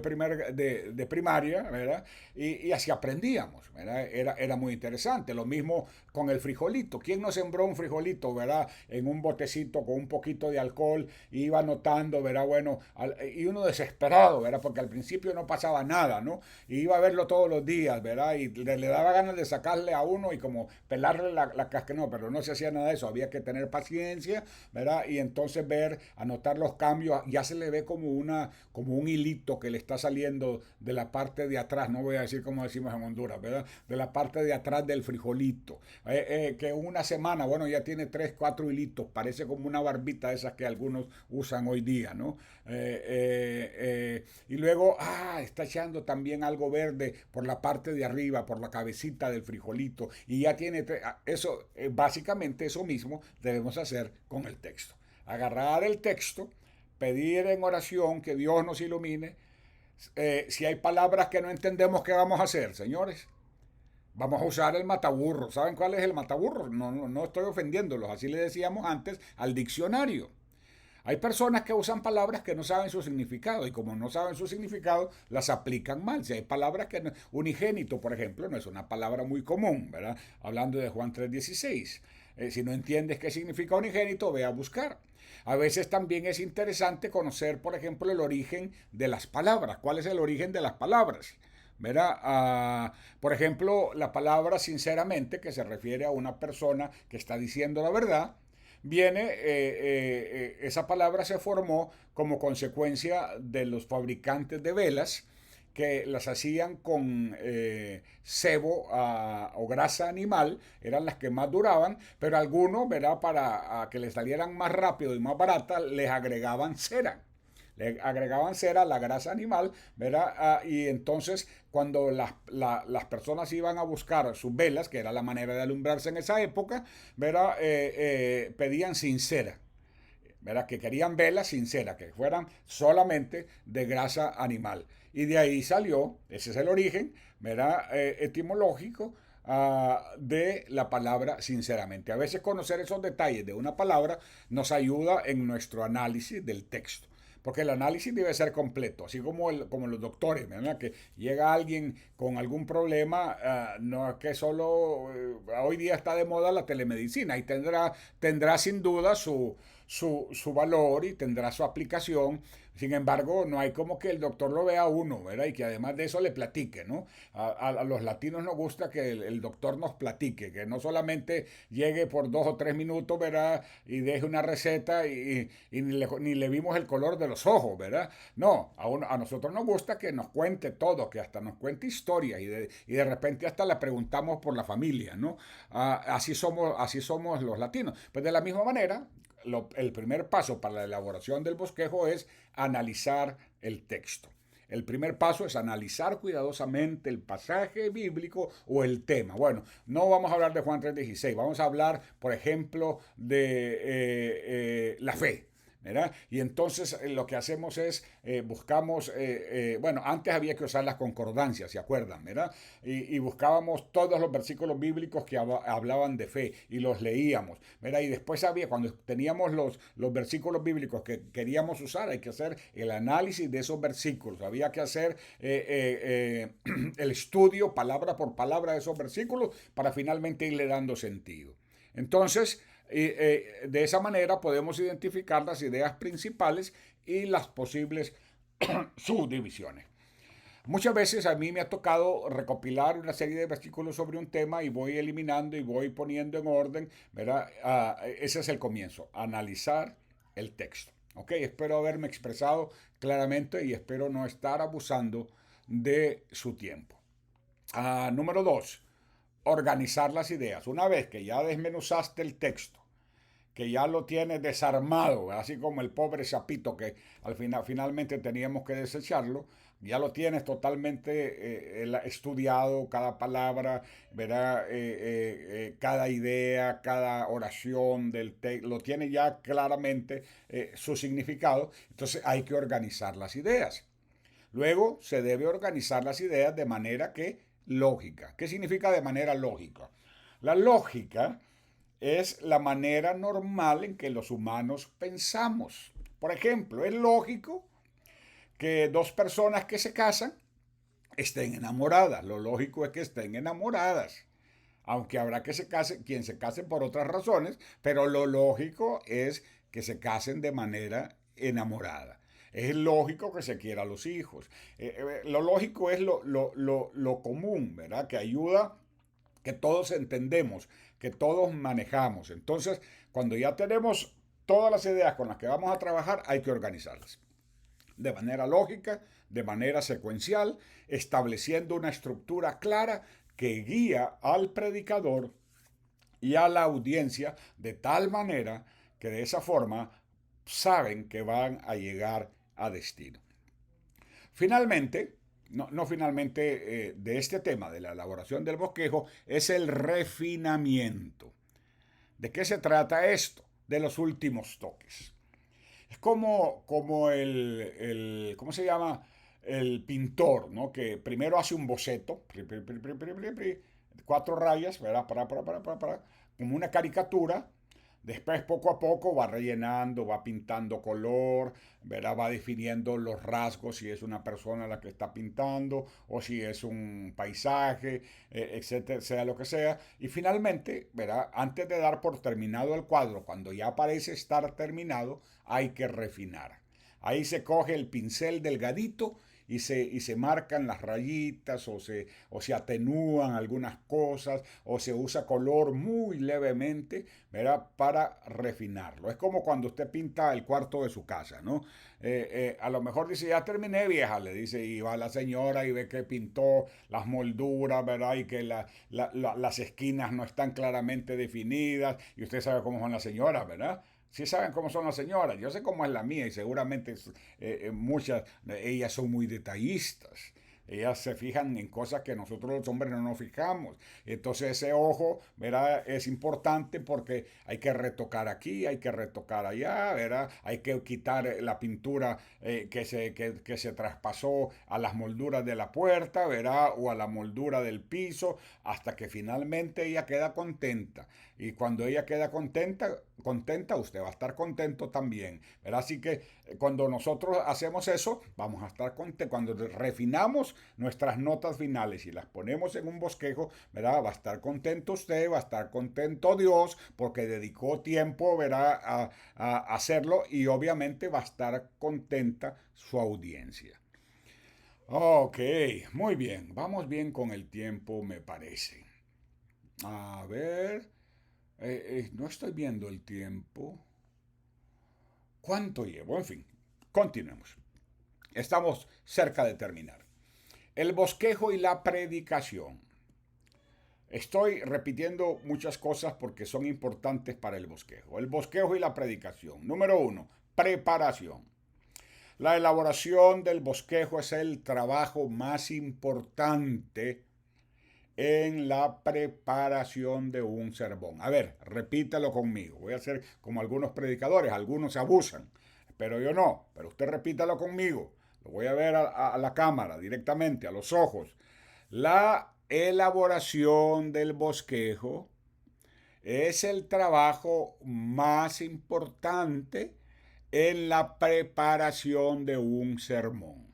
[SPEAKER 1] primaria, ¿verdad? Y así aprendíamos, ¿verdad? Era muy interesante. Lo mismo con el frijolito. ¿Quién no sembró un frijolito, ¿verdad? En un botecito con un poquito de alcohol, iba anotando, ¿verdad? Bueno, y uno desesperado, ¿verdad? Porque al principio no pasaba nada, ¿no? Y iba a verlo todos los días, ¿verdad? Y le daba ganas de sacarle a uno y como pelarle la casca, no, pero no se hacía nada de eso. Había que tener paciencia, ¿verdad? Y entonces entonces anotar los cambios, ya se le ve como un hilito que le está saliendo de la parte de atrás, no voy a decir como decimos en Honduras, ¿verdad? De la parte de atrás del frijolito. Que una semana, bueno, ya tiene 3, 4 hilitos, parece como una barbita de esas que algunos usan hoy día, ¿no? Y luego, está echando también algo verde por la parte de arriba, por la cabecita del frijolito, y ya tiene eso, básicamente eso mismo debemos hacer con el texto. Agarrar el texto, pedir en oración que Dios nos ilumine. Si hay palabras que no entendemos, ¿qué vamos a hacer, señores? Vamos a usar el mataburro. ¿Saben cuál es el mataburro? No estoy ofendiéndolos. Así le decíamos antes al diccionario. Hay personas que usan palabras que no saben su significado y como no saben su significado, las aplican mal. Si hay palabras que unigénito, por ejemplo, no es una palabra muy común, ¿verdad? Hablando de Juan 3:16. Si no entiendes qué significa unigénito, ve a buscar. A veces también es interesante conocer, por ejemplo, el origen de las palabras. ¿Cuál es el origen de las palabras? ¿Verdad? Por ejemplo, la palabra sinceramente, que se refiere a una persona que está diciendo la verdad, esa palabra se formó como consecuencia de los fabricantes de velas que las hacían con sebo o grasa animal, eran las que más duraban, pero algunos, ¿verdad? Para que les salieran más rápido y más baratas, les agregaban cera. Le agregaban cera a la grasa animal, ¿verdad? Y entonces cuando las personas iban a buscar sus velas, que era la manera de alumbrarse en esa época, ¿verdad? Pedían sin cera. ¿Verdad? Que querían velas sin cera, que fueran solamente de grasa animal. Y de ahí salió, ese es el origen, ¿verdad? Etimológico de la palabra sinceramente. A veces conocer esos detalles de una palabra nos ayuda en nuestro análisis del texto. Porque el análisis debe ser completo, así como los doctores, ¿verdad? Que llega alguien con algún problema, no es que solo hoy día está de moda la telemedicina y tendrá sin duda su valor y tendrá su aplicación. Sin embargo, no hay como que el doctor lo vea a uno, ¿verdad? Y que además de eso le platique, ¿no? A los latinos nos gusta que el doctor nos platique, que no solamente llegue por 2 o 3 minutos, ¿verdad? Y deje una receta y ni le vimos el color de los ojos, ¿verdad? No, a nosotros nos gusta que nos cuente todo, que hasta nos cuente historia y de repente hasta le preguntamos por la familia, ¿no? Así somos los latinos. Pues de la misma manera, el primer paso para la elaboración del bosquejo es analizar el texto. El primer paso es analizar cuidadosamente el pasaje bíblico o el tema. Bueno, no vamos a hablar de Juan 3:16, vamos a hablar, por ejemplo, de la fe. ¿Verdad? Y entonces lo que hacemos es buscamos, bueno, antes había que usar las concordancias, ¿se acuerdan? ¿Verdad? Y buscábamos todos los versículos bíblicos que hablaban de fe y los leíamos, ¿verdad? Y después cuando teníamos los versículos bíblicos que queríamos usar, hay que hacer el análisis de esos versículos, había que hacer el estudio palabra por palabra de esos versículos para finalmente irle dando sentido. Entonces, de esa manera podemos identificar las ideas principales y las posibles subdivisiones. Muchas veces a mí me ha tocado recopilar una serie de versículos sobre un tema y voy eliminando y voy poniendo en orden, ¿verdad? Ese es el comienzo, analizar el texto. Ok, espero haberme expresado claramente y espero no estar abusando de su tiempo. Número 2, organizar las ideas. Una vez que ya desmenuzaste el texto, que ya lo tienes desarmado, así como el pobre sapito que finalmente teníamos que desecharlo, ya lo tienes totalmente estudiado, cada palabra, ¿verdad? Cada idea, cada oración del texto, lo tiene ya claramente su significado, entonces hay que organizar las ideas. Luego se debe organizar las ideas de manera que lógica. ¿Qué significa de manera lógica? La lógica es la manera normal en que los humanos pensamos. Por ejemplo, es lógico que dos personas que se casan estén enamoradas. Lo lógico es que estén enamoradas. Aunque habrá que quien se case por otras razones, pero lo lógico es que se casen de manera enamorada. Es lógico que se quiera a los hijos. Lo lógico es lo común, ¿verdad? Que ayuda, que todos entendemos, que todos manejamos. Entonces, cuando ya tenemos todas las ideas con las que vamos a trabajar hay que organizarlas de manera lógica, de manera secuencial, estableciendo una estructura clara que guía al predicador y a la audiencia de tal manera que de esa forma saben que van a llegar a destino. Finalmente, no finalmente, de este tema de la elaboración del bosquejo es el refinamiento. ¿De qué se trata esto? De los últimos toques. Es como ¿cómo se llama? El pintor, ¿no? Que primero hace un boceto, 4 rayas, ¿verdad? Como una caricatura. Después, poco a poco, va rellenando, va pintando color, ¿verdad? Va definiendo los rasgos, si es una persona la que está pintando o si es un paisaje, etcétera, sea lo que sea. Y finalmente, ¿verdad? Antes de dar por terminado el cuadro, cuando ya parece estar terminado, hay que refinar. Ahí se coge el pincel delgadito y se marcan las rayitas o se atenúan algunas cosas o se usa color muy levemente, ¿verdad? Para refinarlo. Es como cuando usted pinta el cuarto de su casa, ¿no? A lo mejor dice, ya terminé, vieja, le dice, y va la señora y ve que pintó las molduras, ¿verdad? Y que las esquinas no están claramente definidas, y usted sabe cómo son las señoras, ¿verdad? Sí saben cómo son las señoras, yo sé cómo es la mía y seguramente muchas, ellas son muy detallistas. Ellas se fijan en cosas que nosotros los hombres no nos fijamos. Entonces ese ojo, ¿verdad? Es importante porque hay que retocar aquí, hay que retocar allá, ¿verdad? Hay que quitar la pintura que se traspasó a las molduras de la puerta, ¿verdad? O a la moldura del piso, hasta que finalmente ella queda contenta. Y cuando ella queda contenta, usted va a estar contento también, ¿verdad? Así que cuando nosotros hacemos eso, vamos a estar contentos. Cuando refinamos nuestras notas finales y las ponemos en un bosquejo, ¿verdad? Va a estar contento usted, va a estar contento Dios, porque dedicó tiempo, ¿verdad? A hacerlo, y obviamente va a estar contenta su audiencia. Ok, muy bien, vamos bien con el tiempo, me parece. A ver, no estoy viendo el tiempo. ¿Cuánto llevo? En fin, continuemos. Estamos cerca de terminar. El bosquejo y la predicación. Estoy repitiendo muchas cosas porque son importantes para el bosquejo. El bosquejo y la predicación. Número 1, preparación. La elaboración del bosquejo es el trabajo más importante en la preparación de un sermón. A ver, repítalo conmigo. Voy a hacer como algunos predicadores, algunos se abusan, pero yo no. Pero usted repítalo conmigo. Lo voy a ver a la cámara directamente, a los ojos. La elaboración del bosquejo es el trabajo más importante en la preparación de un sermón.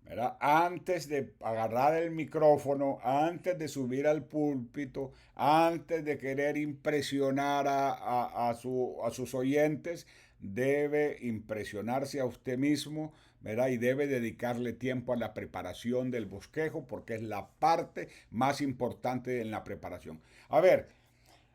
[SPEAKER 1] ¿Verdad? Antes de agarrar el micrófono, antes de subir al púlpito, antes de querer impresionar a sus oyentes, debe impresionarse a usted mismo, ¿verdad? Y debe dedicarle tiempo a la preparación del bosquejo porque es la parte más importante en la preparación. A ver,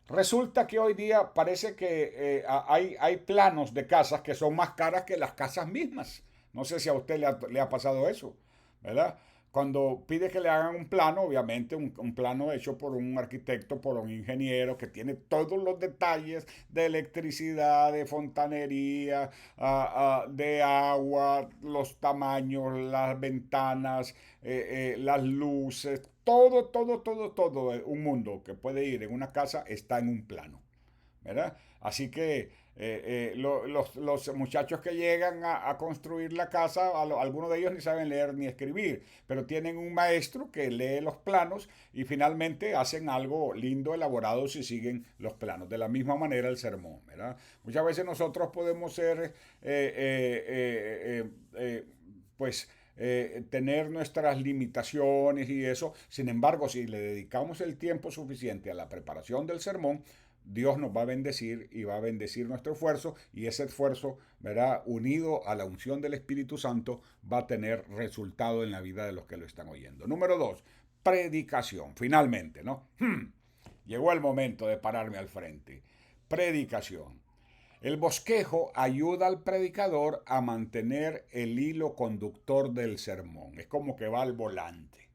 [SPEAKER 1] resulta que hoy día parece que hay planos de casas que son más caras que las casas mismas. No sé si a usted le ha pasado eso, ¿verdad? Cuando pide que le hagan un plano, obviamente un plano hecho por un arquitecto, por un ingeniero que tiene todos los detalles de electricidad, de fontanería, de agua, los tamaños, las ventanas, las luces, todo, un mundo que puede ir en una casa está en un plano, ¿verdad? Así que los muchachos que llegan a construir la casa, algunos de ellos ni saben leer ni escribir, pero tienen un maestro que lee los planos y finalmente hacen algo lindo, elaborado si siguen los planos. De la misma manera el sermón, ¿verdad? Muchas veces nosotros podemos ser, pues, tener nuestras limitaciones y eso. Sin embargo, si le dedicamos el tiempo suficiente a la preparación del sermón, Dios nos va a bendecir y va a bendecir nuestro esfuerzo, y ese esfuerzo, ¿verdad? Unido a la unción del Espíritu Santo, va a tener resultado en la vida de los que lo están oyendo. Número 2, predicación. Finalmente, ¿no? Llegó el momento de pararme al frente. Predicación. El bosquejo ayuda al predicador a mantener el hilo conductor del sermón. Es como que va al volante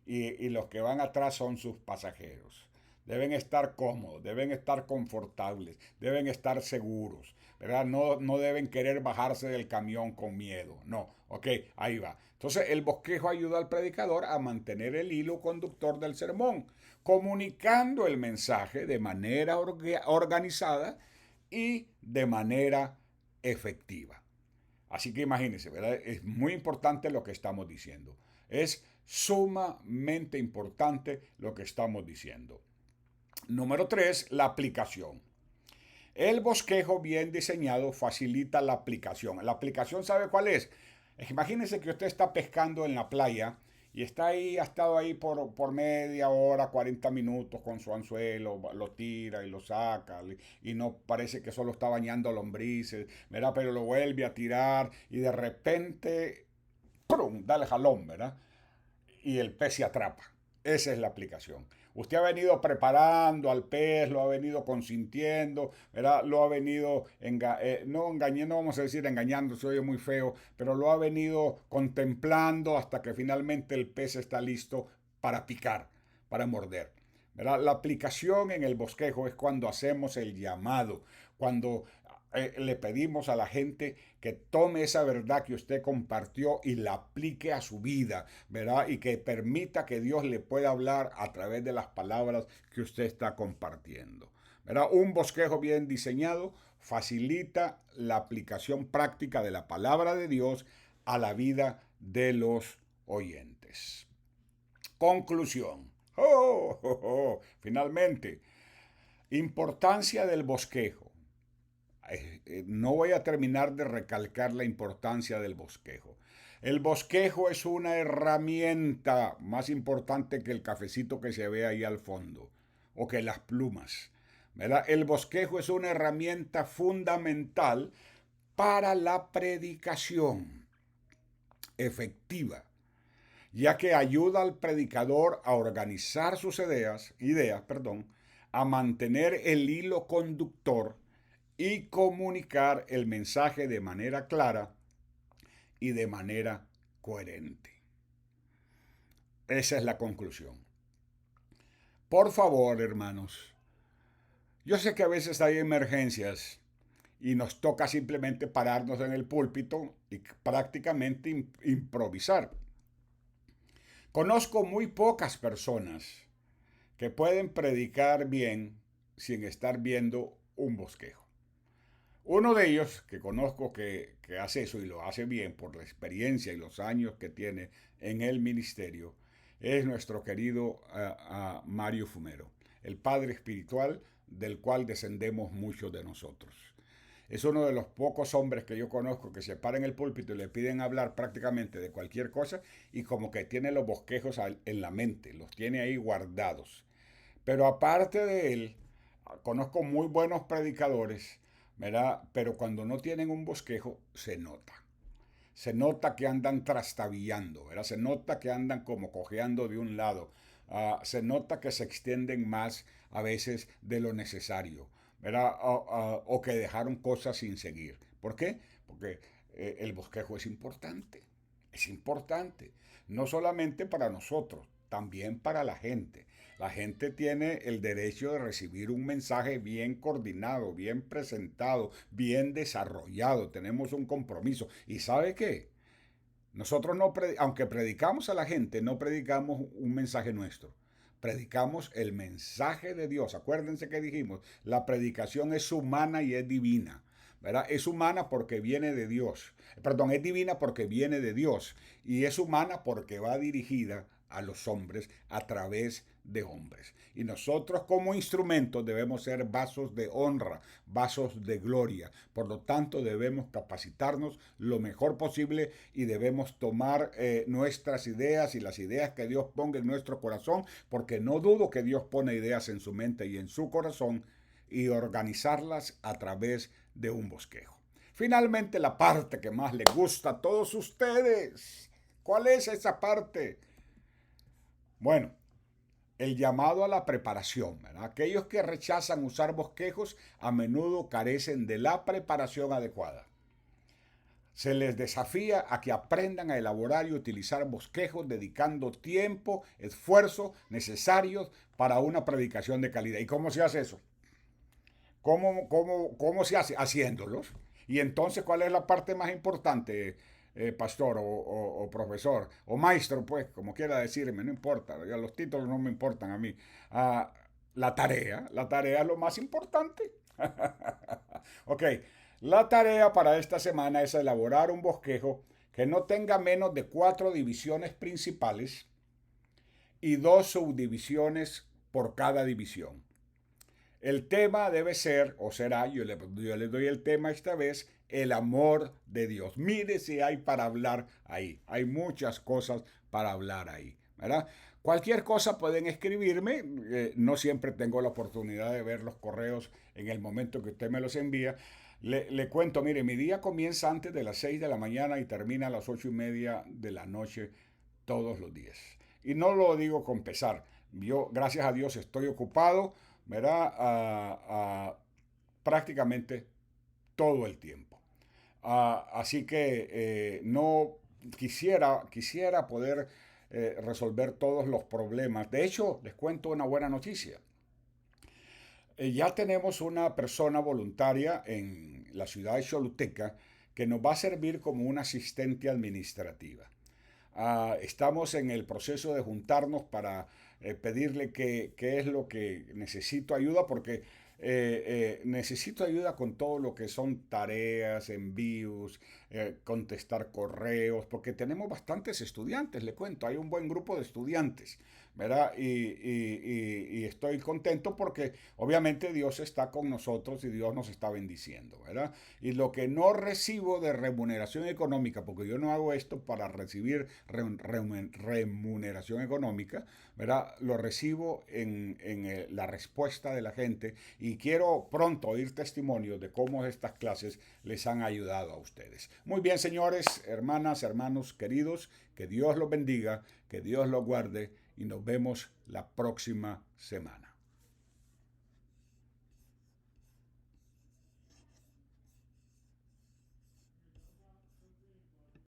[SPEAKER 1] y los que van atrás son sus pasajeros. Deben estar cómodos, deben estar confortables, deben estar seguros, ¿verdad? No, no deben querer bajarse del camión con miedo. No, ok, ahí va. Entonces el bosquejo ayuda al predicador a mantener el hilo conductor del sermón, comunicando el mensaje de manera organizada y de manera efectiva. Así que imagínense, ¿verdad? Es muy importante lo que estamos diciendo. Es sumamente importante lo que estamos diciendo. Número 3, la aplicación. El bosquejo bien diseñado facilita la aplicación. La aplicación, ¿sabe cuál es? Imagínense que usted está pescando en la playa y está ahí, ha estado ahí por media hora, 40 minutos con su anzuelo, lo tira y lo saca y no parece que solo está bañando lombrices, ¿verdad? Pero lo vuelve a tirar y de repente, ¡prum!, dale jalón, ¿verdad? Y el pez se atrapa. Esa es la aplicación. Usted ha venido preparando al pez, lo ha venido consintiendo, ¿verdad? Lo ha venido, no engañando, vamos a decir engañando, se oye muy feo, pero lo ha venido contemplando hasta que finalmente el pez está listo para picar, para morder. ¿Verdad? La aplicación en el bosquejo es cuando hacemos el llamado, cuando le pedimos a la gente que tome esa verdad que usted compartió y la aplique a su vida, ¿verdad? Y que permita que Dios le pueda hablar a través de las palabras que usted está compartiendo, ¿verdad? Un bosquejo bien diseñado facilita la aplicación práctica de la palabra de Dios a la vida de los oyentes. Conclusión. Finalmente, importancia del bosquejo. No voy a terminar de recalcar la importancia del bosquejo. El bosquejo es una herramienta más importante que el cafecito que se ve ahí al fondo o que las plumas, ¿verdad? El bosquejo es una herramienta fundamental para la predicación efectiva, ya que ayuda al predicador a organizar sus ideas, a mantener el hilo conductor y comunicar el mensaje de manera clara y de manera coherente. Esa es la conclusión. Por favor, hermanos, yo sé que a veces hay emergencias y nos toca simplemente pararnos en el púlpito y prácticamente improvisar. Conozco muy pocas personas que pueden predicar bien sin estar viendo un bosquejo. Uno de ellos, que conozco que hace eso y lo hace bien por la experiencia y los años que tiene en el ministerio, es nuestro querido Mario Fumero, el padre espiritual del cual descendemos muchos de nosotros. Es uno de los pocos hombres que yo conozco que se paran en el púlpito y le piden hablar prácticamente de cualquier cosa y como que tiene los bosquejos en la mente, los tiene ahí guardados. Pero aparte de él, conozco muy buenos predicadores, ¿verdad? Pero cuando no tienen un bosquejo, se nota. Se nota que andan trastabillando, ¿verdad? Se nota que andan como cojeando de un lado. Se nota que se extienden más a veces de lo necesario, ¿verdad? O que dejaron cosas sin seguir. ¿Por qué? Porque el bosquejo es importante. Es importante. No solamente para nosotros, también para la gente. La gente tiene el derecho de recibir un mensaje bien coordinado, bien presentado, bien desarrollado. Tenemos un compromiso. ¿Y sabe qué? Nosotros no, aunque predicamos a la gente, no predicamos un mensaje nuestro. Predicamos el mensaje de Dios. Acuérdense que dijimos, la predicación es humana y es divina. ¿Verdad? Es humana porque viene de Dios. Perdón, es divina porque viene de Dios. Y es humana porque va dirigida a los hombres a través de hombres. Y nosotros como instrumentos debemos ser vasos de honra, vasos de gloria. Por lo tanto, debemos capacitarnos lo mejor posible y debemos tomar nuestras ideas y las ideas que Dios ponga en nuestro corazón, porque no dudo que Dios pone ideas en su mente y en su corazón y organizarlas a través de un bosquejo. Finalmente, la parte que más les gusta a todos ustedes. ¿Cuál es esa parte? Bueno, el llamado a la preparación, ¿verdad? Aquellos que rechazan usar bosquejos a menudo carecen de la preparación adecuada. Se les desafía a que aprendan a elaborar y utilizar bosquejos dedicando tiempo, esfuerzo necesarios para una predicación de calidad. ¿Y cómo se hace eso? ¿Cómo se hace? Haciéndolos. Y entonces, ¿cuál es la parte más importante, pastor o profesor? O maestro, pues, como quiera decirme, no importa. Ya los títulos no me importan a mí. Ah, la tarea es lo más importante. Ok, la tarea para esta semana es elaborar un bosquejo que no tenga menos de 4 divisiones principales y 2 subdivisiones por cada división. El tema debe ser, o será, yo le doy el tema esta vez, el amor de Dios. Mire si hay para hablar ahí. Hay muchas cosas para hablar ahí, ¿verdad? Cualquier cosa pueden escribirme. No siempre tengo la oportunidad de ver los correos en el momento que usted me los envía. Le cuento, mire, mi día comienza antes de las 6 de la mañana y termina a las 8:30 de la noche todos los días. Y no lo digo con pesar. Yo, gracias a Dios, estoy ocupado, ¿verdad? Prácticamente todo el tiempo. Así que no quisiera poder resolver todos los problemas. De hecho, les cuento una buena noticia. Ya tenemos una persona voluntaria en la ciudad de Choluteca que nos va a servir como una asistente administrativa. Estamos en el proceso de juntarnos para pedirle qué es lo que necesito ayuda, porque necesito ayuda con todo lo que son tareas, envíos, contestar correos, porque tenemos bastantes estudiantes, le cuento, hay un buen grupo de estudiantes, ¿verdad? Y estoy contento porque obviamente Dios está con nosotros y Dios nos está bendiciendo, ¿verdad? Y lo que no recibo de remuneración económica, porque yo no hago esto para recibir remuneración económica, ¿verdad? Lo recibo en la respuesta de la gente y quiero pronto oír testimonios de cómo estas clases les han ayudado a ustedes. Muy bien, señores, hermanas, hermanos queridos, que Dios los bendiga, que Dios los guarde y nos vemos la próxima semana.